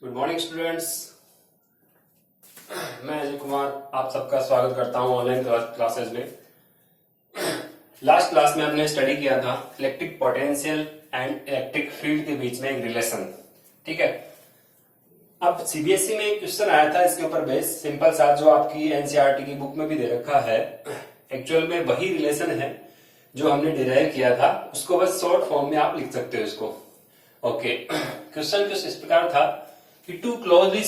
Good morning students. मैं अजय कुमार आप सबका स्वागत करता हूं ऑनलाइन क्लासेस में। लास्ट क्लास में हमने स्टडी किया था electric potential and electric field के बीच में एक रिलेशन। ठीक है, अब सीबीएसई में एक क्वेश्चन आया था इसके ऊपर बेस, सिंपल सा, जो आपकी एनसीईआरटी की बुक में भी दे रखा है। एक्चुअल में वही रिलेशन है जो हमने डिराइव किया था, उसको बस शॉर्ट फॉर्म में आप लिख सकते हो इसको। ओके, क्वेश्चन कुछ इस प्रकार था कि two closely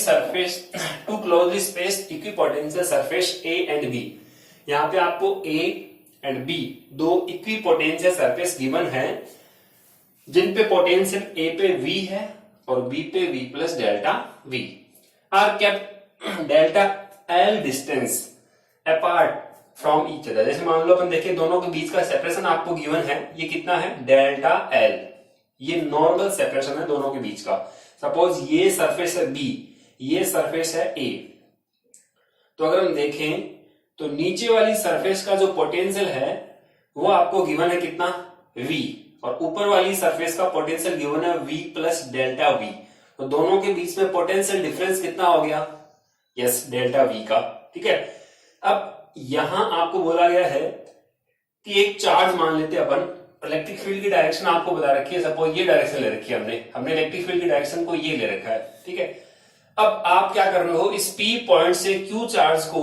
spaced equipotential surface a and b. यहाँ पे आपको ए एंड बी दो इक्विपोटेंशियल सरफेस गिवन है, जिन पे पोटेंशियल ए पे वी है और बी पे v plus delta v are kept delta l distance apart from each other. जैसे मान लो अपन देखिए दोनों के बीच का सेपरेशन आपको गिवन है, ये कितना है, डेल्टा एल। ये नॉर्मल सेपरेशन है दोनों के बीच का। सपोज ये सरफेस है बी, ये सरफेस है ए, तो अगर हम देखें तो नीचे वाली सरफेस का जो पोटेंशियल है वो आपको गिवन है कितना, v, और ऊपर वाली सरफेस का पोटेंशियल गिवन है v प्लस डेल्टा v। तो दोनों के बीच में पोटेंशियल डिफरेंस कितना हो गया, यस, डेल्टा v का। ठीक है, अब यहां आपको बोला गया है कि एक चार्ज मान लेते हैं अपन, इलेक्ट्रिक फील्ड की डायरेक्शन आपको बता रखी है, सपोज ये डायरेक्शन ले रखी है हमने इलेक्ट्रिक फील्ड की डायरेक्शन को ये ले रखा है। ठीक है, अब आप क्या कर रहे हो, इस पी पॉइंट से क्यू चार्ज को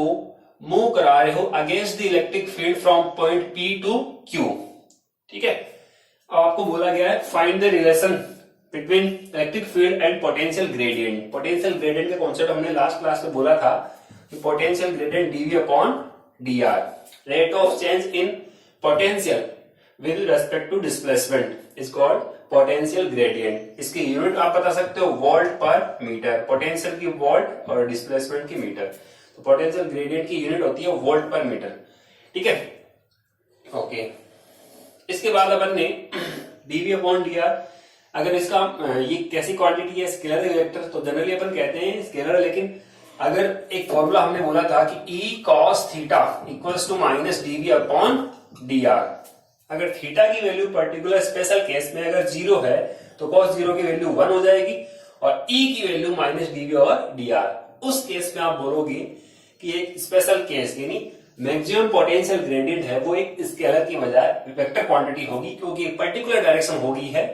मूव करा रहे हो against the electric field from point p to q. ठीक है, अब आपको बोला गया है find the relation between electric field and potential gradient. Potential gradient का कॉन्सेप्ट हमने लास्ट क्लास में बोला था कि potential gradient d v upon d r, rate of change in potential with respect to displacement is called potential gradient। इसकी unit आप बता सकते हो वोल्ट पर मीटर, पोटेंशियल की वोल्ट और डिस्प्लेसमेंट की मीटर। तो पोटेंशियल ग्रेडियंट की यूनिट होती है वोल्ट पर मीटर। ठीक है, ओके। इसके बाद अपन ने dv अपॉन dr, अगर इसका ये कैसी क्वांटिटी है, स्केलर है वेक्टर, तो जनरली अपन कहते हैं स्केलर, लेकिन अगर एक फॉर्मूला हमने बोला था कि e cos theta equals to minus dv upon dr। अगर थीटा की वैल्यू पर्टिकुलर स्पेशल केस में अगर 0 है तो cos 0 की वैल्यू 1 हो जाएगी और e की वैल्यू माइनस dv और dr। उस केस में आप बोलोगे कि एक स्पेशल केस यानी मैक्सिमम पोटेंशियल ग्रेडियंट है वो एक स्केलर की बजाय वेक्टर क्वांटिटी होगी, क्योंकि एक पर्टिकुलर डायरेक्शन होगी है,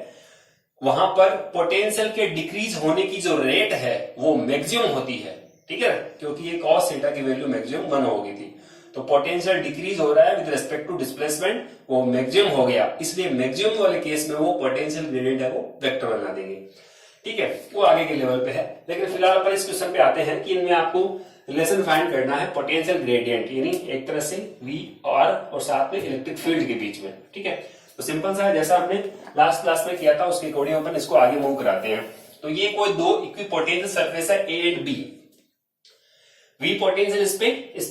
वहां पर पोटेंशियल के डिक्रीज होने की जो रेट है वो मैक्सिमम होती है। ठीक है, क्योंकि ये cos थीटा की वैल्यू मैक्सिमम 1 हो गई थी, तो पोटेंशियल डिक्रीज हो रहा है विद रिस्पेक्ट टू डिस्प्लेसमेंट, वो मैक्सिमम हो गया, इसलिए मैक्सिमम वाले केस में वो पोटेंशियल ग्रेडियंट है वो वेक्टर बना देंगे। ठीक है, वो आगे के लेवल पे है, लेकिन फिलहाल अपन इस क्वेश्चन पे आते हैं कि इनमें आपको रिलेशन फाइंड करना है पोटेंशियल ग्रेडियंट, यानी एक तरह से V और साथ में इलेक्ट्रिक फील्ड के बीच में। ठीक है, तो सिंपल सा है, जैसा हमने लास्ट क्लास में किया था उसके अकॉर्डिंग अपन इसको आगे मूव कराते हैं। तो ये कोई दो इक्विपोटेंशियल सरफेस है A and B, V potential इस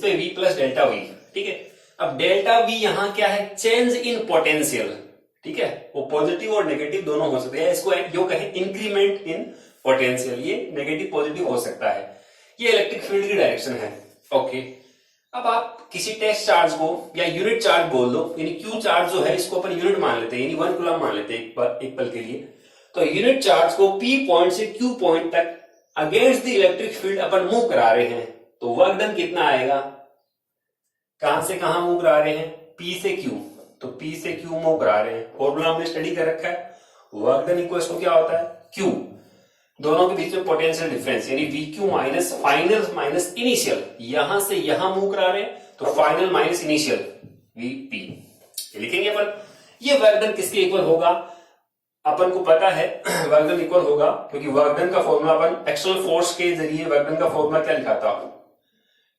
पे V प्लस डेल्टा V। ठीक है, अब डेल्टा V यहाँ क्या है, चेंज इन पोटेंशियल। ठीक है, वो पॉजिटिव और नेगेटिव दोनों हो सकते हैं, इसको जो कहे इंक्रीमेंट इन पोटेंशियल, ये नेगेटिव पॉजिटिव हो सकता है। ये इलेक्ट्रिक फील्ड की डायरेक्शन है। ओके, अब आप किसी टेस्ट चार्ज को या यूनिट चार्ज बोल दो, यानी क्यू चार्ज जो है इसको अपन यूनिट मान लेते हैं, यानी 1 कूलम मान लेते हैं एक पल के लिए। तो यूनिट चार्ज को P पॉइंट से Q पॉइंट तक against the electric field upon move करा रहे हैं, तो वर्क डन कितना आएगा, कहां से कहां मूव करा रहे हैं, P से Q, तो P से Q मूव करा रहे हैं। फॉर्मूला हमने स्टडी कर रखा है, वर्क डन इक्वल्स टू क्या होता है, Q, दोनों के बीच में पोटेंशियल डिफरेंस, यानी VQ minus final minus initial, यहां से यहां मूव करा रहे हैं तो फाइनल माइनस इनिशियल VP लिखेंगे अपन। ये वर्क डन किसके इक्वल होगा, अपन को पता है वर्क डन इक्वल होगा, क्योंकि वर्क डन का फॉर्मूला अपन एक्सटर्नल फोर्स के जरिए वर्क डन का फॉर्मूला क्या लिखा था,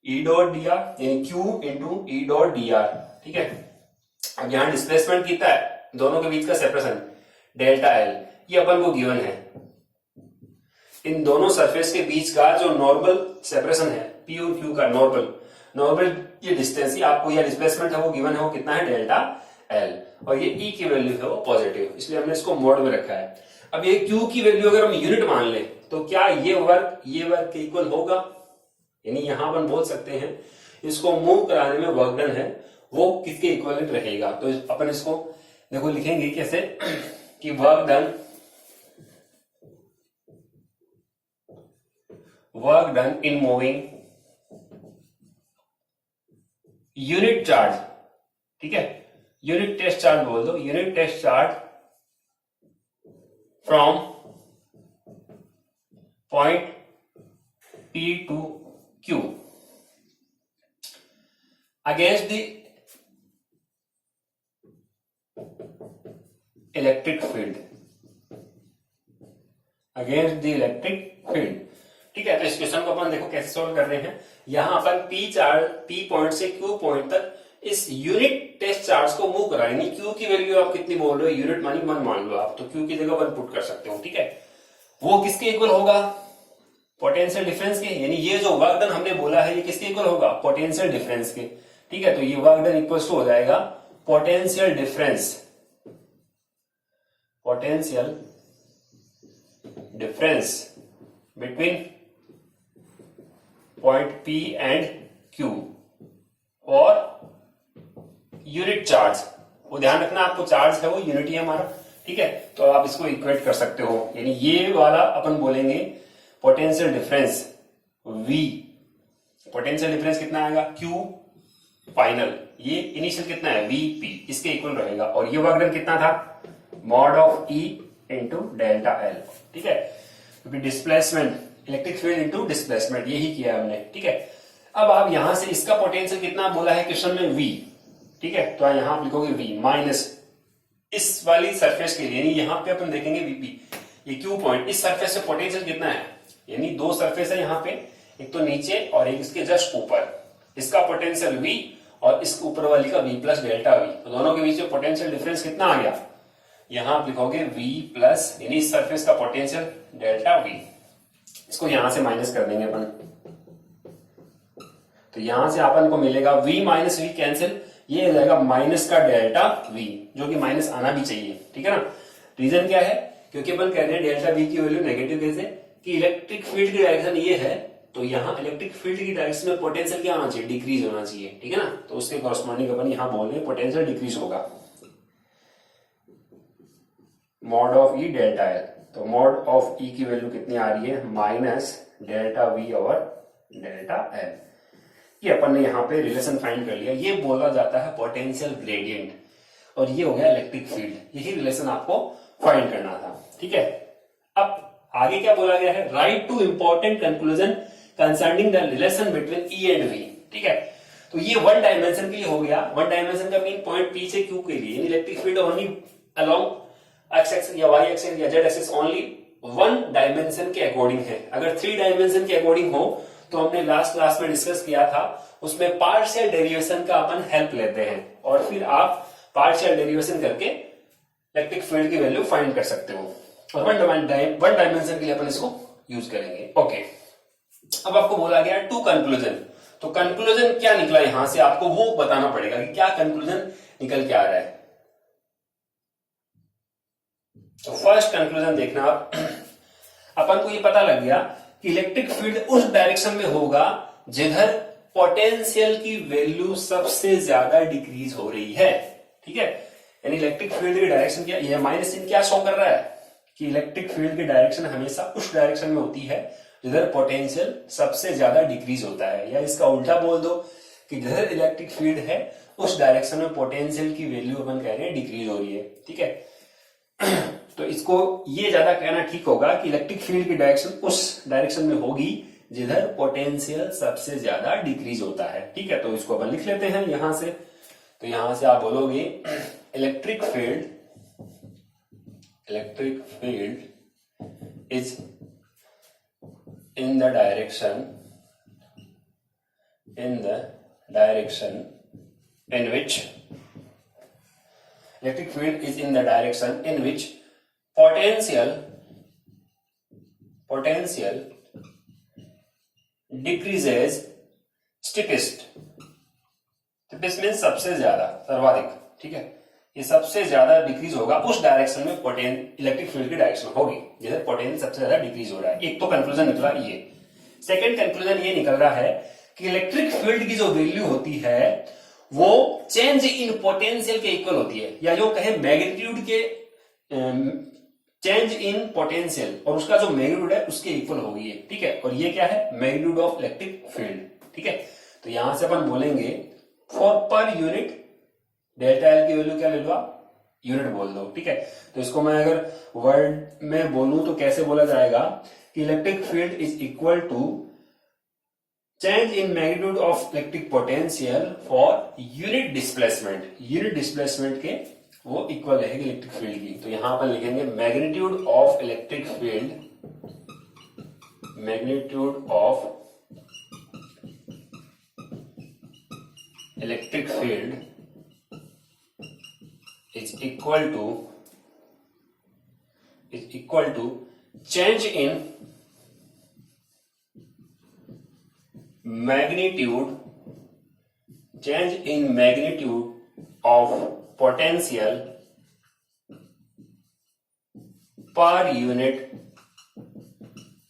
E डॉट डी आर, यानी Q into E dot D r. ठीक है, अब यहाँ डिस्प्लेसमेंट कितना है, दोनों के बीच का सेपरेशन डेल्टा एल, ये अपन को गिवन है। इन दोनों सरफेस के बीच का जो नॉर्मल सेपरेशन है P और Q का, नॉर्मल ये डिस्टेंस ही आपको, या डिस्प्लेसमेंट है वो गिवन है, वो कितना है, डेल्टा एल, और ये E की वैल्यू है वो पॉजिटिव, इसलिए हमने इसको मोड में रखा है। अब ये Q की वैल्यू अगर हम यूनिट मान ले तो क्या ये वर्क के इक्वल होगा, यानी यहां अपन बोल सकते हैं इसको मूव कराने में वर्क डन है वो किसके इक्वलेंट रहेगा। तो अपन इसको देखो लिखेंगे कैसे कि work done work done in moving unit charge, ठीक है, यूनिट टेस्ट चार्ज बोल दो, unit test charge from point P to Q against the electric field, against the electric field, ठीक है। तो इस क्वेश्चन को अपन देखो कैसे सॉल्व कर रहे हैं। यहां अपन P पॉइंट से Q पॉइंट तक इस यूनिट टेस्ट चार्ज को मूव करा, यानी Q की वैल्यू आप कितनी बोल रहे हो, यूनिट मानी 1 मान लो आप, तो Q की जगह 1 पुट कर सकते हो, ठीक है। वो किसके इक्वल होगा, पोटेंशियल डिफरेंस के, यानी ये जो वर्क डन हमने बोला है ये किसके इक्वल होगा, पोटेंशियल डिफरेंस के, ठीक है। तो ये वर्क डन इक्वल टू हो जाएगा potential difference, potential difference between point P and Q और यूनिट चार्ज, वो ध्यान रखना आपको, चार्ज है वो यूनिट ही है हमारा, ठीक है। तो आप इसको इक्वेट कर सकते हो, यानी ये वाला अपन बोलेंगे potential difference V, potential difference कितना आएगा Q फाइनल, ये इनिशियल कितना है VP, इसके इक्वल रहेगा। और ये वर्क डन कितना था, mod of E into delta L, ठीक है, क्योंकि displacement, electric field into displacement, यही किया हमने, ठीक है। अब आप यहां से इसका पोटेंशियल कितना बोला है क्वेश्चन में V, ठीक है, तो यहां आप लिखोगे V माइनस इस वाली सरफेस के लिए, यानी यहां पे अपन देखेंगे VP, ये Q पॉइंट, इस सरफेस से पोटेंशियल कितना है, यानी दो सरफेस है यहाँ पे, एक तो नीचे और एक इसके जस्ट ऊपर, इसका पोटेंशियल V और इसके ऊपर वाली का V प्लस डेल्टा V, तो दोनों के बीच में पोटेंशियल डिफरेंस कितना आ गया, यहां आप लिखोगे V प्लस, यानी इस सरफेस का पोटेंशियल डेल्टा V, इसको यहां से माइनस कर देंगे अपन, तो यहां से अपन को मिलेगा V माइनस V कैंसिल, ये हो जाएगा माइनस का डेल्टा V, जो कि माइनस आना भी चाहिए, ठीक है ना। रीजन क्या है, क्योंकि अपन कह रहे हैं डेल्टा V की वैल्यू नेगेटिव कैसे, कि इलेक्ट्रिक फील्ड की डायरेक्शन ये है, तो यहाँ इलेक्ट्रिक फील्ड की डायरेक्शन में पोटेंशियल क्या होना चाहिए, डिक्रीज होना चाहिए, ठीक है ना। तो उसके कॉरस्पॉन्डिंग अपन यहाँ बोल रहे हैं पोटेंशियल डिक्रीज होगा, mod of E delta L, तो मॉड ऑफ E की वैल्यू कितनी आ रही है, माइनस डेल्टा V और डेल्टा L। ये अपन ने यहाँ पे रिलेशन फाइंड कर लिया, ये बोला जाता है पोटेंशियल ग्रेडियंट, और ये हो गया इलेक्ट्रिक फील्ड, यही रिलेशन आपको फाइंड करना था, ठीक है। अब आगे क्या बोला गया है, right two important conclusion concerning the relation between E and V, ठीक है। तो ये वन डायमेंशन के लिए हो गया, वन डायमेंशन का मीन पॉइंट P से Q के लिए, electric field only along x axis या वाई एक्सिस या Z axis only one dimension के अकॉर्डिंग है। अगर 3 डायमेंशन के अकॉर्डिंग हो तो हमने लास्ट क्लास में डिस्कस किया था, उसमें पार्शियल डेरिवेशन का अपन हेल्प लेते हैं और फिर आप पार्शियल डेरिवेशन करके इलेक्ट्रिक फील्ड की वैल्यू फाइंड कर सकते हो, और वन डायमेंशन के लिए अपन इसको यूज करेंगे, ओके। अब आपको बोला गया टू कंक्लूजन, तो कंक्लूजन क्या निकला यहां से आपको वो बताना पड़ेगा कि क्या कंक्लूजन निकल के आ रहा है। तो फर्स्ट कंक्लूजन देखना आप, अपन को ये पता लग गया कि इलेक्ट्रिक फील्ड उस डायरेक्शन में होगा जिधर पोटेंशियल की वैल्यू सबसे ज्यादा डिक्रीज हो रही है, ठीक है। यानी इलेक्ट्रिक फील्ड की डायरेक्शन क्या, ये माइनस चिन्ह क्या शो कर रहा है कि इलेक्ट्रिक फील्ड की डायरेक्शन हमेशा उस डायरेक्शन में होती है जिधर पोटेंशियल सबसे ज्यादा डिक्रीज होता है, या इसका उल्टा बोल दो कि जिधर इलेक्ट्रिक फील्ड है उस डायरेक्शन में पोटेंशियल की वैल्यू अपन कह रहे हैं डिक्रीज हो रही है, ठीक है। तो इसको ये ज्यादा कहना ठीक होगा कि इलेक्ट्रिक फील्ड की डायरेक्शन उस डायरेक्शन में होगी जिधर पोटेंशियल सबसे ज्यादा डिक्रीज होता है, ठीक है। तो इसको अपन लिख लेते हैं यहां से, तो यहां से आप बोलोगे electric field is in the direction in which electric field is in the direction in which potential decreases steepest means सबसे ज्यादा, सर्वाधिक, ठीक है। ये सबसे ज्यादा डिक्रीज होगा उस डायरेक्शन में इलेक्ट्रिक फील्ड की डायरेक्शन होगी जिधर पोटेंशियल सबसे ज्यादा डिक्रीज हो रहा है। एक तो कंक्लूजन निकला ये। सेकंड कंक्लूजन ये निकल रहा है कि इलेक्ट्रिक फील्ड की जो वैल्यू होती है वो चेंज इन पोटेंशियल के इक्वल होती है, या जो कहे मैग्नीट्यूड के चेंज इन पोटेंशियल और उसका जो मैग्नीट्यूड है उसके इक्वल होगी ये, ठीक है। और ये क्या है, मैग्नीट्यूड ऑफ इलेक्ट्रिक फील्ड, ठीक है। तो यहां से अपन बोलेंगे for per unit delta L की वैल्यू क्या ले लो आप, यूनिट बोल दो, ठीक है। तो इसको मैं अगर वर्ड में बोलूं तो कैसे बोला जाएगा कि electric field is equal to change in magnitude of electric potential for unit displacement. Unit displacement के वो इक्वल रहेगी इलेक्ट्रिक फील्ड की। तो यहां पर लिखेंगे magnitude of electric field, magnitude of electric field is equal to change in magnitude of potential per unit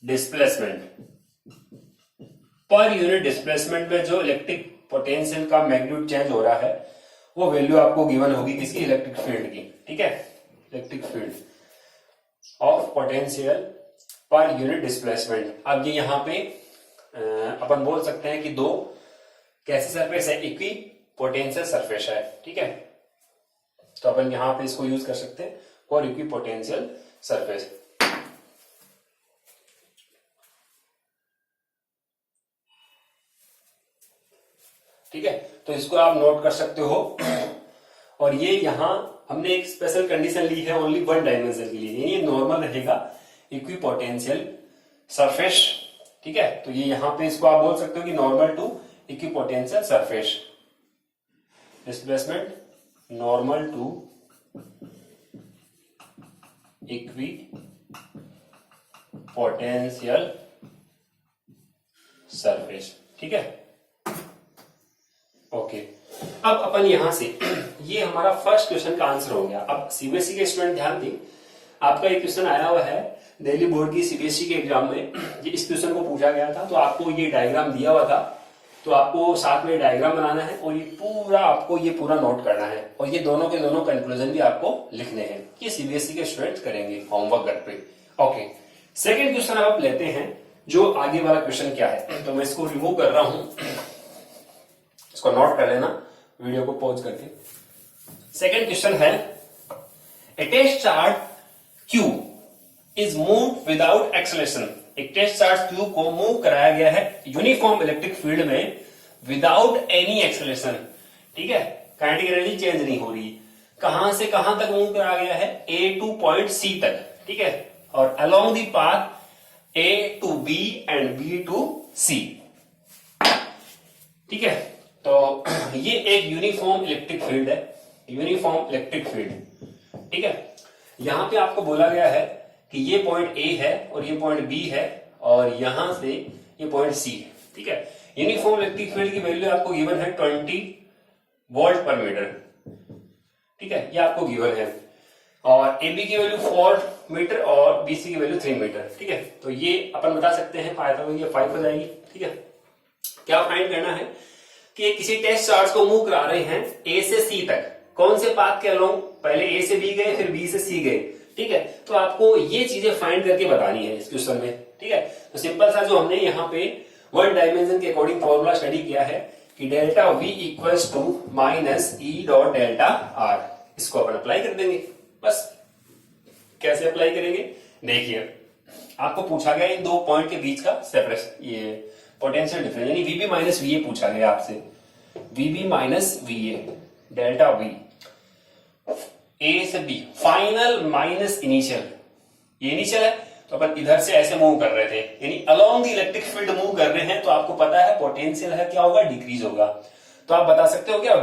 displacement। Per unit displacement में जो इलेक्ट्रिक पोटेंशियल का मैग्नीट्यूड चेंज हो रहा है वो वैल्यू आपको गिवन होगी किसकी, इलेक्ट्रिक फील्ड की, ठीक है। Electric field of potential per unit displacement. अब ये यहां पे अपन बोल सकते हैं कि दो कैसे सरफेस है, इक्वी पोटेंशियल सरफेस है, ठीक है। तो अपन यहां पे इसको यूज कर सकते हैं फॉर इक्वी पोटेंशियल सरफेस। ठीक है, तो इसको आप नोट कर सकते हो। और ये यहां हमने एक स्पेशल कंडीशन ली है ओनली वन डायमेंशन के लिए, ये नॉर्मल रहेगा इक्वी पोटेंशियल सरफेस, ठीक है। तो ये यहां पे इसको आप बोल सकते हो कि normal to equipotential surface displacement, normal to equipotential surface, ठीक है। ओके, अब अपन यहां से ये हमारा फर्स्ट क्वेश्चन का आंसर हो गया। अब सीबीएसई के स्टूडेंट ध्यान दें, आपका एक क्वेश्चन आया हुआ है दिल्ली बोर्ड की सीबीएसई के एग्जाम में, ये इस क्वेश्चन को पूछा गया था। तो आपको ये डायग्राम दिया हुआ था, तो आपको साथ में डायग्राम बनाना है और ये पूरा आपको ये पूरा नोट करना है और ये दोनों के दोनों कंक्लूजन भी आपको लिखने हैं। ये सीबीएसई के स्टूडेंट करेंगे होमवर्क घर पे। ओके, सेकेंड क्वेश्चन आप लेते हैं, जो आगे वाला क्वेश्चन क्या है। तो मैं इसको रिमूव कर रहा हूं, इसको नोट कर लेना वीडियो को पॉज करके। सेकंड क्वेश्चन है, a test charge Q is move without acceleration. एक टेस्ट चार्ज Q को मूव कराया गया है यूनिफॉर्म इलेक्ट्रिक फील्ड में विदाउट एनी एक्सेलरेशन, ठीक है। काइनेटिक एनर्जी चेंज नहीं हो रही, कहां से कहां तक मूव कराया गया है, A टू पॉइंट C तक, ठीक है। और along the path A to B and B to C, ठीक है। तो ये एक यूनिफॉर्म इलेक्ट्रिक फील्ड है, यूनिफॉर्म इलेक्ट्रिक फील्ड, ठीक है। यहां पे आपको बोला गया है कि ये पॉइंट A है और ये पॉइंट B है और यहां से ये पॉइंट C है, ठीक है। यूनिफॉर्म इलेक्ट्रिक फील्ड की वैल्यू आपको गिवन है 20 वोल्ट पर मीटर, ठीक है, ये आपको गिवन है। और AB की वैल्यू 4 मीटर और BC की वैल्यू 3 मीटर, ठीक है। तो ये अपन बता सकते हैं, ये 5 हो जाएगी, ठीक है। क्या फाइंड करना है कि किसी टेस्ट चार्ज को मूव करा रहे हैं A से C तक, कौन से पाथ के अलोंग, पहले A से B गए फिर B से C गए, ठीक है। तो आपको ये चीजें फाइंड करके बतानी है इस क्वेश्चन में, ठीक है। तो सिंपल सा जो हमने यहाँ पे वन डायमेंशन के अकॉर्डिंग फॉर्मूला स्टडी किया है कि delta V equals to minus E dot delta R, इसको अपन अप्लाई कर देंगे। बस कैसे अप्लाई करेंगे, देखिए आपको पूछा गया इन दो पॉइंट के बीच का सेपरेशन, ये पोटेंशियल डिफरेंस यानी VB माइनस VA पूछा गया आपसे, VB minus VA delta V A से B, फाइनल माइनस इनिशियल, ये इनिशियल है तो अपन इधर से ऐसे मूव कर रहे थे, यानी along the electric field move कर रहे हैं। तो आपको पता है पोटेंशियल है क्या होगा, डिक्रीज होगा। तो आप बता सकते हो क्या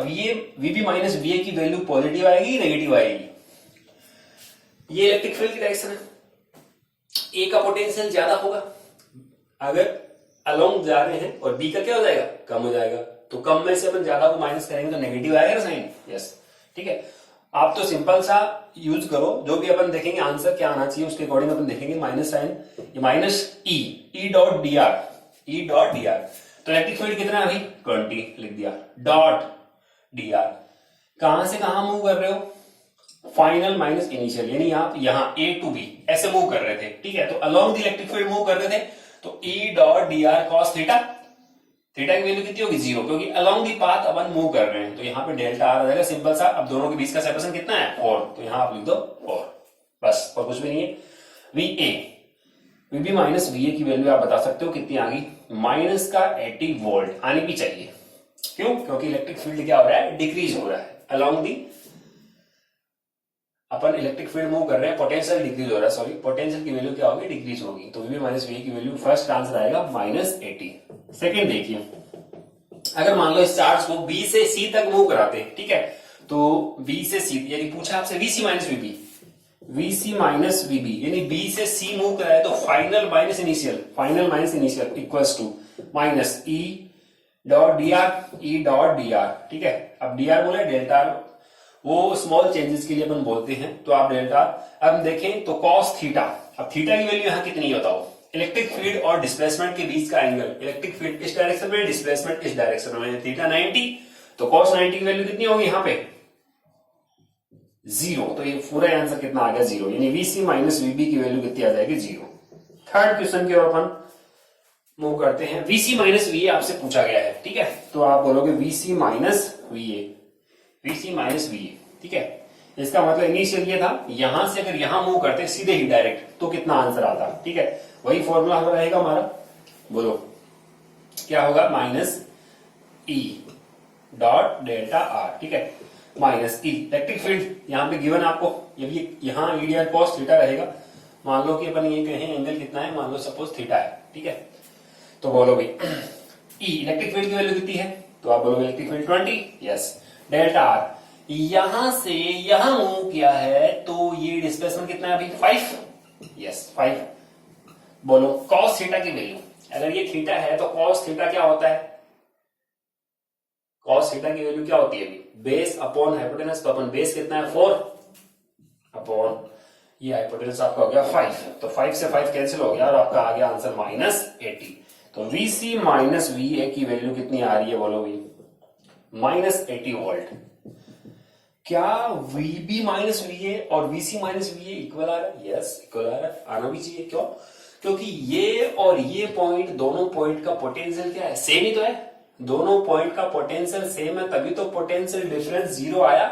VB माइनस VA की वैल्यू पॉजिटिव आएगी नेगेटिव आएगी। ये इलेक्ट्रिक फील्ड की डायरेक्शन है, A का पोटेंशियल ज्यादा होगा अगर अलोंग जा रहे हैं और B का क्या हो जाएगा, कम हो जाएगा। तो कम में से अपन ज्यादा को माइनस करेंगे तो नेगेटिव आएगा ना साइन, यस, ठीक है। आप तो सिंपल सा यूज करो, जो भी अपन देखेंगे आंसर क्या आना चाहिए उसके अकॉर्डिंग अपन देखेंगे। माइनस साइन, ये minus E dot D R, E dot D R. तो इलेक्ट्रिक फील्ड कितना है भाई, 20 लिख दिया, डॉट डी आर। कहां से कहां मूव कर रहे हो, फाइनल माइनस इनिशियल, यानी आप यहाँ ए टू बी ऐसे मूव कर रहे थे, ठीक है। तो along the electric field move कर रहे थे, तो ई dot D R cos theta, theta की वैल्यू कितनी होगी 0, क्योंकि along the path upon move कर रहे हैं। तो यहाँ पे डेल्टा आर आ जाएगा सिंपल सा। अब दोनों के बीच का सेपरेशन कितना है 4, तो यहाँ आप लिख दो 4, बस और कुछ भी नहीं है। V A VB minus V A की वैल्यू आप बता सकते हो कितनी आ गई, माइनस का 80 वोल्ट आनी भी चाहिए। क्यों? क्योंकि इलेक्ट्रिक फील्ड क्या हो रहा है, डिक्रीज हो रहा है along the, upon electric field move कर रहे हैं, पोटेंशियल डिक्रीज हो रहा है, सॉरी पोटेंशियल की वैल्यू क्या होगी, डिक्रीज होगी। तो वीबी माइनस वी ए की वैल्यू फर्स्ट आंसर आएगा -80। सेकेंड देखिए, अगर मान लो इस चार्ज को बी से सी तक मूव कराते हैं, ठीक है, तो बी से सी यानी पूछा आपसे v c minus v b, v c minus v b यानी बी से सी मूव कराए तो final minus initial equals to minus E dot D r, ठीक है। अब डी आर बोले डेल्टा आर, वो स्मॉल चेंजेस के लिए अपन बोलते हैं, तो आप डेल्टा। अब देखें तो कॉस थीटा, अब थीटा की वैल्यू यहां कितनी है बताओ, इलेक्ट्रिक फील्ड और डिस्प्लेसमेंट के बीच का एंगल, इलेक्ट्रिक फील्ड इस डायरेक्शन में, डिस्प्लेसमेंट इस डायरेक्शन में, थीटा 90, तो कॉस 90 की वैल्यू कितनी होगी यहाँ पे 0, तो ये पूरा आंसर कितना आ गया 0, यानी वीसी माइनस वीबी की वैल्यू कितनी आ जाएगी 0। थर्ड क्वेश्चन की ओर अपन मूव करते हैं। वीसी माइनस वीए आपसे पूछा गया है, ठीक है, तो आप बोलोगे वीसी माइनस वीए, ठीक है। इसका मतलब इनिशियल ये था, यहां से अगर यहां मूव करते सीधे ही डायरेक्ट तो कितना आंसर आता, ठीक है। वही फॉर्मूला रहेगा हमारा, बोलो क्या होगा, minus E dot delta R, ठीक है, माइनस ई इलेक्ट्रिक फील्ड यहाँ पे गिवन आपको, ये भी यहाँ ईडीआर कॉस थीटा रहेगा। मान लो कि अपन ये कहें एंगल कितना है, मान लो सपोज थीटा है, ठीक है, तो बोलो भाई ई इलेक्ट्रिक फील्ड की वैल्यू कितनी है, तो आप बोलोगे electric field 20, yes. Delta R यहां से यहां मूव किया है, तो ये डिस्प्लेसमेंट कितना है अभी 5, यस 5। बोलो कॉस थीटा की वैल्यू, अगर ये थीटा है तो कॉस थीटा क्या होता है, कॉस थीटा की वैल्यू क्या होती है अभी, बेस अपॉन हाइपोटेनस, तो अपन बेस कितना है 4 अपॉन ये हाइपोटेनस आपका हो गया 5, तो 5 से 5 कैंसिल हो गया और आपका आ गया आंसर -80। तो वीसी माइनस वीए की वैल्यू कितनी आ रही है बोलो भी, -80 वोल्ट। क्या वीबी माइनस वीए और वीसी माइनस वीए इक्वल आ रहा है, यस इक्वल आ रहा है, आना भी चाहिए। क्यों? क्योंकि ये और ये पॉइंट, दोनों पॉइंट का पोटेंशियल क्या है, सेम ही तो है, दोनों पॉइंट का पोटेंशियल सेम है, तभी तो पोटेंशियल डिफरेंस 0 आया।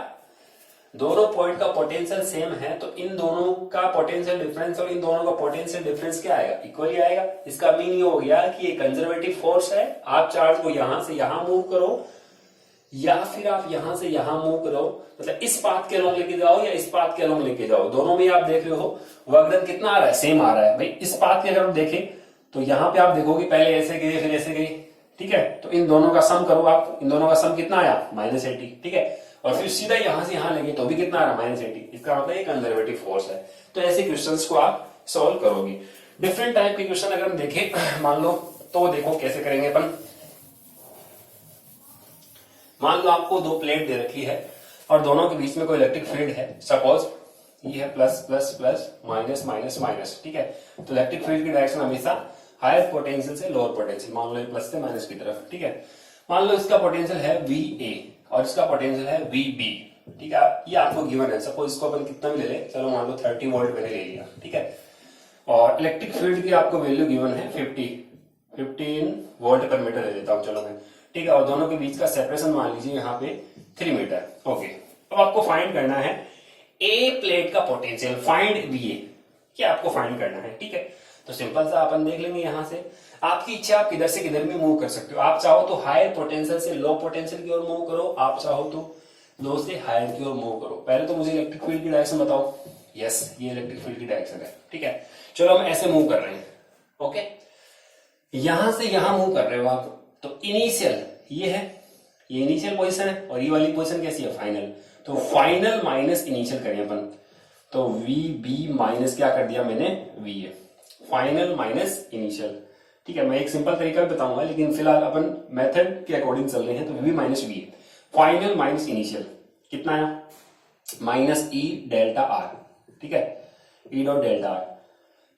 दोनों पॉइंट का पोटेंशियल सेम है, तो इन दोनों का पोटेंशियल डिफरेंस और इन दोनों का पोटेंशियल डिफरेंस क्या आएगा, इक्वल ही आएगा। इसका मीनिंग हो गया कि ये कंजर्वेटिव फोर्स है, आप चार्ज को यहां से यहां मूव करो या फिर आप यहां से यहां मूव करो, मतलब इस पाथ के अलोंग लेके जाओ या इस पाथ के अलोंग लेके जाओ, दोनों में आप देख रहे हो वर्क डन कितना आ रहा है, सेम आ रहा है। भाई इस पाथ के अगर हम देखें तो यहाँ पे आप देखोगे पहले ऐसे गए फिर ऐसे गए, ठीक है, तो इन दोनों का सम करो आप, इन दोनों का सम कितना आया -80, ठीक है, और फिर सीधा यहां से यहां लगे तो भी कितना आ रहा -80, इसका मतलब ये कंजर्वेटिव फोर्स है। तो ऐसे क्वेश्चंस को आप सॉल्व करोगे। डिफरेंट टाइप के क्वेश्चन अगर हम देखें मान लो, तो देखो कैसे करेंगे अपन। मान लो आपको दो प्लेट दे रखी है और दोनों के बीच में कोई इलेक्ट्रिक फील्ड है, सपोज ये है plus plus plus minus minus minus, ठीक है, तो इलेक्ट्रिक फील्ड की डायरेक्शन हमेशा हायर पोटेंशियल से लोअर पोटेंशियल, मान लो ये प्लस से माइनस की तरफ, ठीक है। मान लो इसका पोटेंशियल है VA और इसका पोटेंशियल है VB, ठीक है, ये आपको गिवन है। सपोज इसको अपन कितना भी ले ले, चलो मान लो 30 वोल्ट मैंने ले लिया, ठीक है, और इलेक्ट्रिक फील्ड की आपको वैल्यू गिवन है 15 वोल्ट पर मीटर ले लेता हूं, चलो मैं, ठीक है, और दोनों के बीच का सेपरेशन मान लीजिए यहाँ पे 3 मीटर, ओके। अब आपको फाइंड करना है ए प्लेट का पोटेंशियल, फाइंड VA, क्या आपको फाइंड करना है, ठीक है। तो सिंपल सा अपन देख लेंगे यहाँ से, आपकी इच्छा आप किधर से किधर भी मूव कर सकते हो। आप चाहो तो हायर पोटेंशियल से लो पोटेंशियल की ओर मूव करो, आप चाहो तो लो से हायर की ओर मूव करो। पहले तो मुझे इलेक्ट्रिक फील्ड की डायरेक्शन बताओ, यस ये इलेक्ट्रिक फील्ड की डायरेक्शन है, ठीक है, चलो हम ऐसे मूव कर रहे हैं, ओके, यहां से यहां मूव कर रहे हो आप, तो इनिशियल ये है, ये इनिशियल पोजीशन है और ये वाली पोजीशन कैसी है, फाइनल, तो फाइनल माइनस इनिशियल करें अपन, तो VB माइनस क्या कर दिया मैंने VA, फाइनल माइनस इनिशियल, ठीक है। मैं एक सिंपल तरीका भी बताऊंगा, लेकिन फिलहाल अपन मेथड के अकॉर्डिंग चल रहे हैं, तो VB minus VA, final minus initial कितना है, -E डेल्टा आर, ठीक है, E डॉट डेल्टा आर।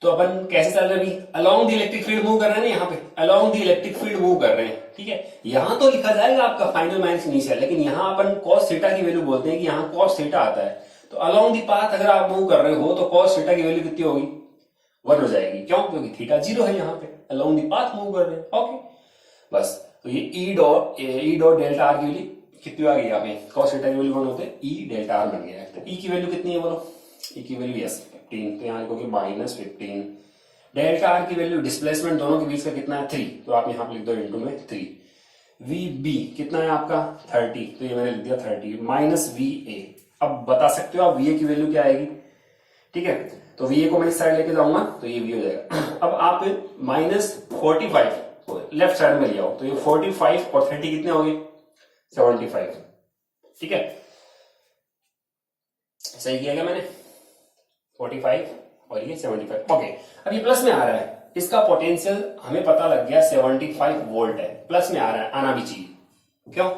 तो अपन कैसे चल रहे हैं, along the electric field move कर रहे हैं ना, यहाँ पे along the electric field move कर रहे हैं, ठीक है। यहां तो लिखा जाएगा आपका फाइनल माइनस इनिशियल, लेकिन यहाँ अपन कॉस थीटा की वैल्यू बोलते हैं कि यहाँ कॉस थीटा आता है, तो अलोंग दी पाथ अगर आप मूव कर रहे हो तो cos थीटा की वैल्यू कितनी होगी, 1 हो जाएगी। क्यों? क्योंकि थीटा 0 है यहाँ पे, अलोंग दी पाथ मूव कर रहे हैं। ओके, बस तो ये ई डॉट डेल्टा आर की वैल्यू कितनी आ गई यहाँ पे, cos थीटा की वैल्यू 1 होते हैं, ई डेल्टा आर बन गया है। तो ई की वैल्यू कितनी है बोलो, ई की वैल्यू यस 15, तो यहाँ लिखोगे -15। डेल्टा आर की वैल्यू डिस्प्लेसमेंट दोनों के बीच का कितना है 3, तो आप यहाँ पे लिख दो इनटू में 3। वी बी कितना है आपका 30, तो ये मैंने लिख दिया 30 माइनस वी ए। अब बता सकते हो आप वी ए की वैल्यू क्या आएगी, ठीक है। तो वी ए को मैं इस साइड लेके जाऊंगा तो ये वी हो जाएगा। अब आप -45 लेफ्ट साइड में ले आओ, तो ये 45 और 30 कितने हो गए 75, ठीक है। सही किया क्या मैंने, 45 और ये 75। ओके, अब ये प्लस में आ रहा है, इसका पोटेंशियल हमें पता लग गया 75 वोल्ट है, प्लस में आ रहा है, आना भी चाहिए। क्यों?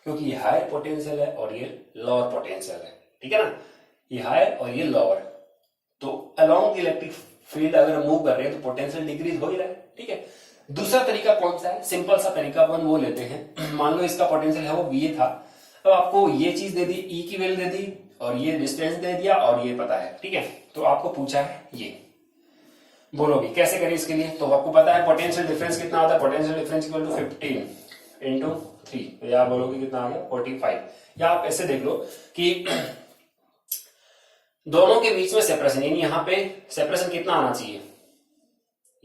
क्योंकि ये हायर पोटेंशियल है और ये लोअर पोटेंशियल है, ठीक है ना, ये हायर और ये लोअर। तो अलोंग इलेक्ट्रिक फील्ड अगर मूव कर रहे हैं तो पोटेंशियल डिक्रीज हो ही रहा है, ठीक है। दूसरा तरीका कौन सा है, सिंपल सा तरीका अपन वो लेते हैं। मान लो इसका पोटेंशियल है वो VA था, अब आपको ये चीज दे दी, ई की वैल्यू दे दी और ये डिस्टेंस दे दिया और ये पता है, ठीक है। तो आपको पूछा है ये, बोलोगे कैसे करें इसके लिए, तो आपको पता है पोटेंशियल डिफरेंस कितना होता है, potential difference equal to 15 into 3, तो यहाँ बोलोगे कितना आ गया 45। या आप ऐसे देख लो कि दोनों के बीच में सेपरेशन, यानी यहाँ पे सेपरेशन कितना आना चाहिए,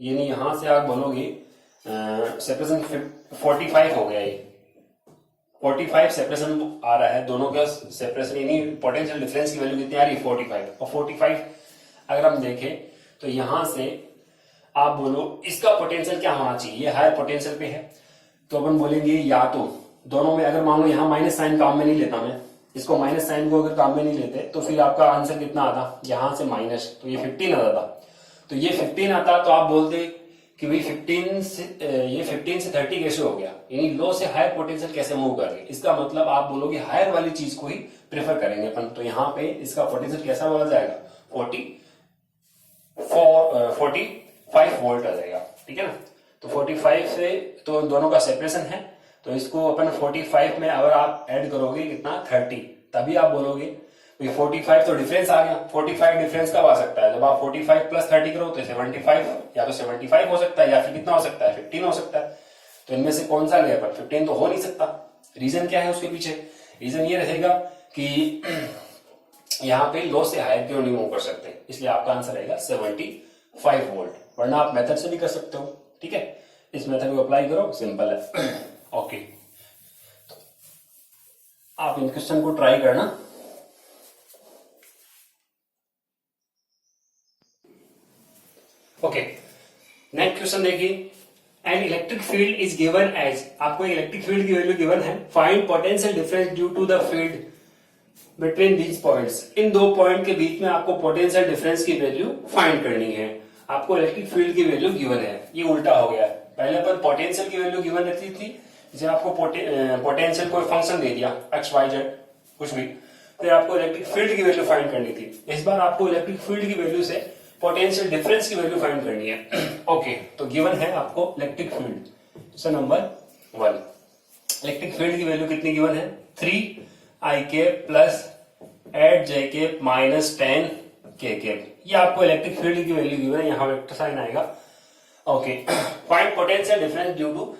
यानी यहां से आप बोलोगे सेपरेशन 45 हो गया, ये 45 सेपरेशन आ रहा है, दोनों का सेपरेशन यानी पोटेंशियल डिफरेंस की वैल्यू कितनी आ रही है 45। और 45 अगर हम देखें तो यहां से आप बोलो इसका पोटेंशियल क्या होना चाहिए, ये हायर पोटेंशियल पे है, तो अपन बोलेंगे या तो दोनों में, अगर मान लो यहाँ माइनस साइन काम में नहीं लेता मैं, इसको माइनस साइन को अगर काम में नहीं लेते तो फिर आपका आंसर कितना आता, यहां से माइनस, तो ये 15 आता था। तो ये 15 आता तो आप बोलते कि भाई 15 से ये 15 से 30 कैसे हो गया, यानी लो से हायर पोटेंशियल कैसे मूव कर गए, इसका मतलब आप बोलोगे हायर वाली चीज को ही प्रेफर करेंगे अपन। तो यहाँ पे इसका पोटेंशियल कैसा बोला जाएगा 45 वोल्ट आ जाएगा, ठीक है ना। तो 45 से तो दोनों का सेपरेशन है, तो इसको अपन 45 में अगर आप ऐड करोगे कितना 30, तभी आप बोलोगे 45 तो डिफरेंस आ गया। 45 डिफरेंस कब आ सकता है, जब आप 45 प्लस 30 करो तो 75, या तो 75 हो सकता है या फिर कितना हो सकता है 15 हो सकता है। तो इनमें से कौन सा गया, पर 15 तो हो नहीं सकता। रीजन क्या है उसके पीछे, रीजन ये रहेगा कि यहाँ पे लो से हायर क्यों नहीं मूव कर सकते, इसलिए आपका आंसर रहेगा 75 वोल्ट, वरना आप मेथड से भी कर सकते हो, ठीक है। इस मेथड को अप्लाई करो, सिंपल है। ओके, आप इन क्वेश्चन को ट्राई करना। ओके, नेक्स्ट क्वेश्चन देखिए, an electric field is given as, आपको इलेक्ट्रिक फील्ड की वैल्यू गिवन है, find potential difference due to the field between these points. इन दो पॉइंट के बीच में आपको पोटेंशियल डिफरेंस की वैल्यू फाइंड करनी है। आपको इलेक्ट्रिक फील्ड की वैल्यू गिवन है, ये उल्टा हो गया है, पहले पर पोटेंशियल की वैल्यू गिवन रहती थी, जैसे आपको पोटेंशियल कोई फंक्शन दे दिया एक्स वाई जेड कुछ भी, फिर आपको इलेक्ट्रिक फील्ड की वैल्यू फाइंड करनी थी। इस बार आपको इलेक्ट्रिक फील्ड की वैल्यू से पोटेंशियल डिफरेंस की वैल्यू फाइंड करनी है। ओके, तो गिवन है आपको electric field, question number 1, electric field की वैल्यू कितनी गिवन है 3i plus 8j minus 10k। ये आपको इलेक्ट्रिक फील्ड की वैल्यू गिवन है, यहाँ वेक्टर साइन आएगा। Okay, find potential difference due to,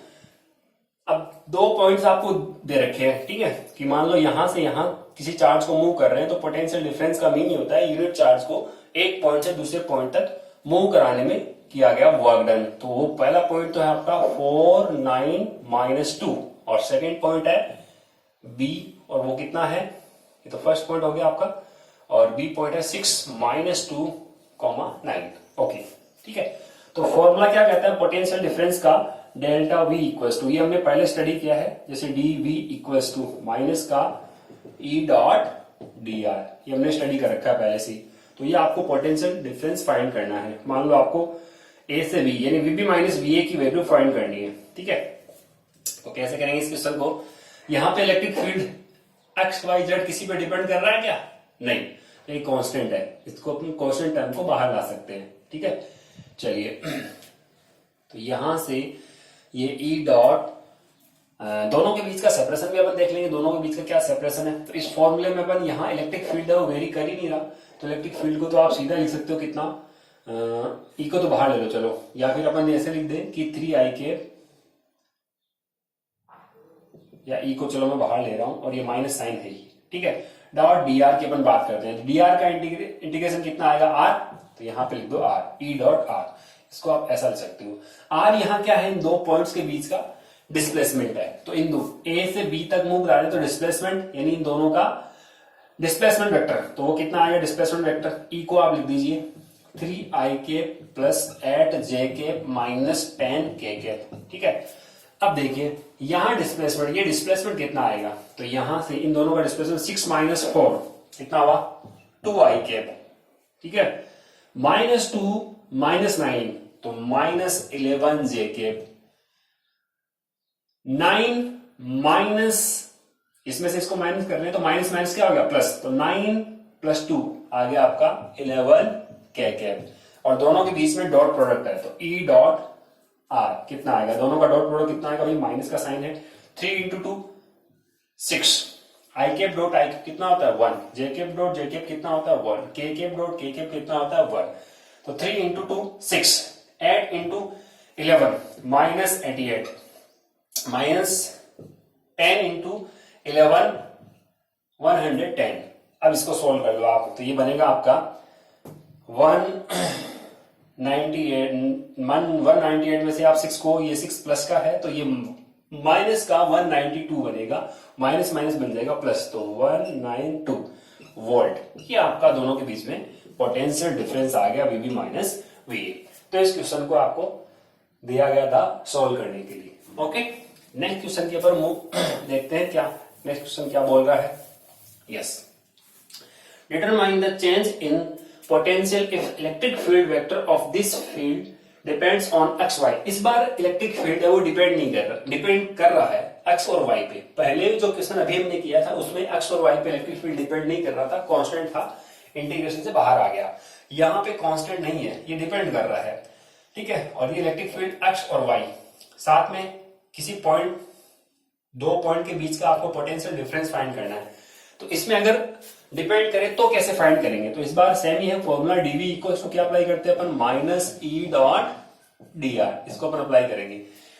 अब दो पॉइंट्स आपको दे रखे हैं, ठीक है, कि मान लो यहां से यहां किसी चार्ज को मूव कर रहे हैं, तो पोटेंशियल डिफरेंस का मीन होता है यूनिट चार्ज को एक पॉइंट से दूसरे पॉइंट तक मूव कराने में किया गया वर्क डन। तो वो पहला पॉइंट तो है आपका 4 9 -2 और सेकेंड पॉइंट है बी, और वो कितना है, ये तो फर्स्ट पॉइंट हो गया आपका, और बी पॉइंट है 6 -2, 9। ओके, ठीक है। तो फॉर्मूला क्या कहता है पोटेंशियल डिफरेंस का, डेल्टा वी इक्वल्स टू, ये हमने पहले स्टडी किया है, जैसे d v equals to minus का ई डॉट डी आर, ये हमने स्टडी कर रखा है पहले से। तो ये आपको पोटेंशियल डिफरेंस फाइंड करना है। मान लो आपको ए से बी यानी वीबी माइनस वी की वैल्यू फाइंड करनी है, ठीक है। तो कैसे करेंगे इस क्वेश्चन को, यहाँ पे electric field x y z किसी पे डिपेंड कर रहा है क्या, नहीं, ये कांस्टेंट है, इसको अपनी कांस्टेंट टर्म को बाहर ला सकते हैं, ठीक है। चलिए, तो यहां से ये ई डॉट दोनों के बीच का सेपरेशन भी अपन देख लेंगे, दोनों के बीच का क्या सेपरेशन है। तो इस फॉर्मूले में अपन यहाँ इलेक्ट्रिक फील्ड है वो वेरी कर ही नहीं रहा, तो इलेक्ट्रिक फील्ड को तो आप सीधा लिख सकते हो कितना, ई को तो बाहर ले लो चलो, या फिर अपन ऐसे लिख दें कि 3i कैप, या ई को चलो मैं बाहर ले रहा हूं और ये माइनस साइन है ही, ठीक है। डॉट डी आर की अपन बात करते हैं, डी आर का इंटीग्रेशन कितना आएगा आर, तो यहाँ पे लिख दो आर, ई डॉट आर, इसको आप ऐसा लिख सकते हो। आर यहाँ क्या है, इन दो पॉइंट्स के बीच का डिस्प्लेसमेंट है, तो इन दो ए से बी तक मूव करा रहे तो डिस्प्लेसमेंट यानी इन दोनों का डिस्प्लेसमेंट वेक्टर, तो वो कितना आएगा डिस्प्लेसमेंट वेक्टर, ई को आप लिख दीजिए 3i cap plus 8j cap minus 10k cap, ठीक है। अब देखिए यहां डिस्प्लेसमेंट, ये डिस्प्लेसमेंट कितना आएगा, तो यहां से इन दोनों का डिस्प्लेसमेंट 6 माइनस 4 कितना हुआ 2i कैप, ठीक है, माइनस 2 माइनस 9 तो माइनस 11j कैप, 9 माइनस, इसमें से इसको माइनस कर रहे हैं तो माइनस माइनस क्या हो गया प्लस, तो 9 प्लस 2 आ गया आपका 11k कैप, और दोनों के बीच में डॉट प्रोडक्ट है तो ई डॉट आर कितना आएगा, दोनों का डॉट प्रोडक्ट कितना आएगा, भाई माइनस का साइन है, 3 into 2 6, I cap dot I cap कितना होता है 1, जे कैप डॉट जे कैप कितना होता है 1, के कैप डॉट के कैप कितना होता है 1, तो 3 into 2 6, 8 into 11 minus 88, minus 10 into 11 110। अब इसको सोल्व कर लो आप, तो ये बनेगा आपका 198 में से आप 6 को, ये 6 प्लस का है तो ये माइनस का 192 बनेगा, माइनस माइनस बन जाएगा प्लस, तो 192 वोल्ट। ये आपका दोनों के बीच में पोटेंशियल डिफरेंस आ गया वीबी माइनस वी। तो इस क्वेश्चन को आपको दिया गया था सॉल्व करने के लिए। ओके, नेक्स्ट क्वेश्चन के ऊपर देखते हैं क्या नेक्स्ट क्वेश्चन क्या बोल रहा है। Yes, determine the change in potential if electric field vector of this field depends on x y. इस बार इलेक्ट्रिक फील्ड है वो डिपेंड कर रहा है एक्स और वाई पे। पहले जो क्वेश्चन अभी हमने किया था उसमें एक्स और वाई पे इलेक्ट्रिक फील्ड डिपेंड नहीं कर रहा था, कांस्टेंट था, इंटीग्रेशन से बाहर आ गया। यहाँ पे कांस्टेंट नहीं है, ये डिपेंड कर रहा है, ठीक है। और ये इलेक्ट्रिक फील्ड एक्स और वाई साथ में किसी पॉइंट, दो पॉइंट के बीच का आपको पोटेंशियल डिफरेंस फाइंड करना है। तो इसमें अगर डिपेंड करें तो कैसे फाइंड करेंगे, तो इस बार सेम ही है फॉर्मूला, डीवी इक्वल्स टू क्या अप्लाई करते हैं अपन, माइनस ई डॉट डी आर, इसको अपन अप्लाई करेंगे,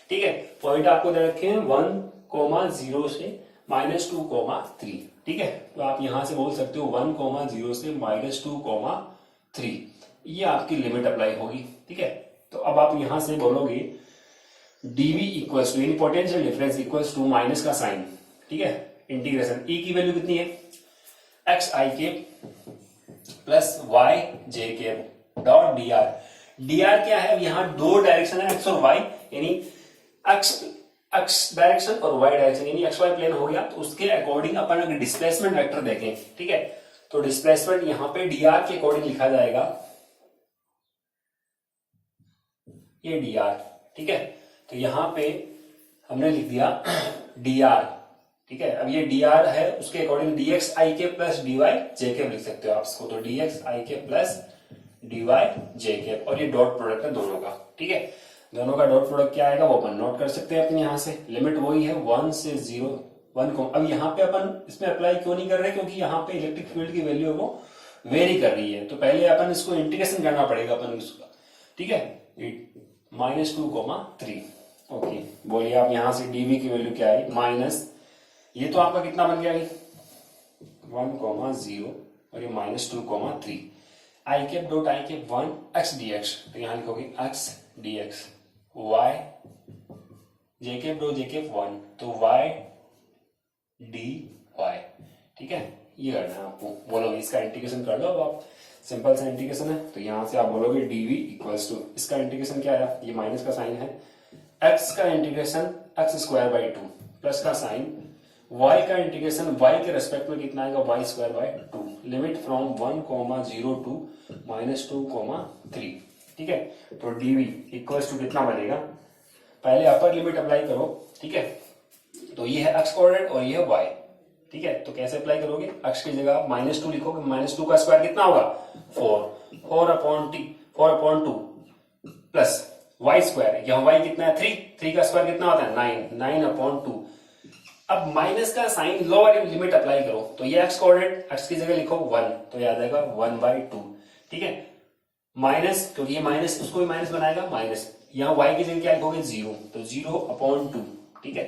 ठीक है। पॉइंट आपको दे रखे हैं 1,0 से -2,3, ठीक है। तो आप यहां से बोल सकते हो 1,0 से -2,3, ये आपकी लिमिट अप्लाई होगी, ठीक है। तो अब आप यहां से बोलोगे d v equals to, potential difference equals to minus का साइन, ठीक है, इंटीग्रेशन ई की वैल्यू कितनी है एक्स आई के प्लस वाई जे के dot D R. D R क्या है, यहां दो डायरेक्शन है एक्स और वाई, यानी एक्स डायरेक्शन और वाई डायरेक्शन, यानी एक्स वाई प्लेन हो गया। तो उसके अकॉर्डिंग अपन अगर डिस्प्लेसमेंट वेक्टर देखें, ठीक है, तो डिस्प्लेसमेंट यहां पे डी आर के अकॉर्डिंग लिखा जाएगा, ये डी आर, ठीक है। तो यहां पे हमने लिख दिया डी आर, ठीक है। अब ये डी आर है, उसके अकॉर्डिंग डी एक्स आई के प्लस डी वाई जे के लिख सकते हो आप इसको, तो डी एक्स आई के प्लस डी वाई जे के, और ये डॉट प्रोडक्ट है दोनों का, ठीक है। दोनों का डॉट प्रोडक्ट क्या आएगा वो अपन नोट कर सकते हैं अपने, यहां से लिमिट वही है 1 से 0 1 को। अब यहाँ पे अपन इसमें अप्लाई क्यों नहीं कर रहे, क्योंकि यहाँ पे इलेक्ट्रिक फील्ड की वैल्यू वो वेरी कर रही है, तो पहले अपन इसको इंटीग्रेशन करना पड़ेगा अपन इसका, ठीक है, -2,3। ओके, बोलिए आप यहाँ से डीवी की वैल्यू क्या है, माइनस, ये तो आपका कितना बन गया 1,0 और ये -2,3, I cap dot I cap 1 X D X, तो यहाँ लिखोगे X D X, Y J cap dot J cap 1, तो वाई डी वाई, ठीक है। ये करना है आपको, बोलोगे इसका इंटीग्रेशन कर लो। अब आप सिंपल सा इंटीग्रेशन है, तो यहां से आप बोलोगे डीवी इक्वल्स टू, इसका इंटीग्रेशन क्या है, ये माइनस का साइन है, एक्स का इंटीग्रेशन x² 2 प्लस का साइन, y का इंटीग्रेशन y के रेस्पेक्ट में कितना आएगा y² 2, लिमिट फ्रॉम 1,0 टू -2,3, ठीक है। तो dv इक्वल्स टू कितना बनेगा, पहले अपर लिमिट अप्लाई करो, ठीक है। तो ये है x कोऑर्डिनेट और ये है y, ठीक है। तो कैसे अप्लाई करोगे, x की जगह -2 लिखोगे, -2 का स्क्वायर कितना होगा 4 4/2 प्लस वाई स्क्वायर है, यहाँ वाई कितना है 3, 3 का स्क्वायर कितना होता है 9, 9/2। अब माइनस का साइन लो वाली लिमिट अप्लाई करो, तो ये एक्स कोऑर्डिनेट, एक्स की जगह लिखो 1, तो याद आएगा 1/2, ठीक है। माइनस, क्योंकि ये माइनस उसको भी माइनस बनाएगा, माइनस यहाँ वाई की जगह क्या लिखोगे 0, तो 0/2, ठीक है।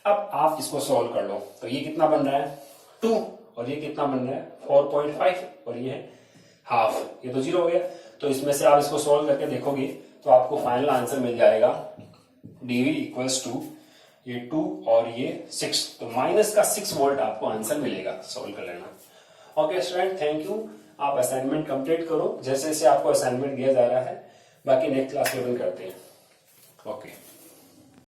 अब आप इसको सॉल्व कर लो, तो ये कितना बन रहा है 2 और ये कितना बन रहा है 4.5 और ये है हाफ, ये तो 0 हो गया। तो इसमें से आप इसको सॉल्व करके देखोगे तो आपको फाइनल आंसर मिल जाएगा dv इक्वल्स टू ये 2 और ये 6, तो माइनस का 6 वोल्ट आपको आंसर मिलेगा, सॉल्व कर लेना। Okay student, thank you. आप असाइनमेंट कंप्लीट करो, जैसे जैसे आपको असाइनमेंट दिया जा रहा है, बाकी नेक्स्ट क्लास में करते हैं। ओके।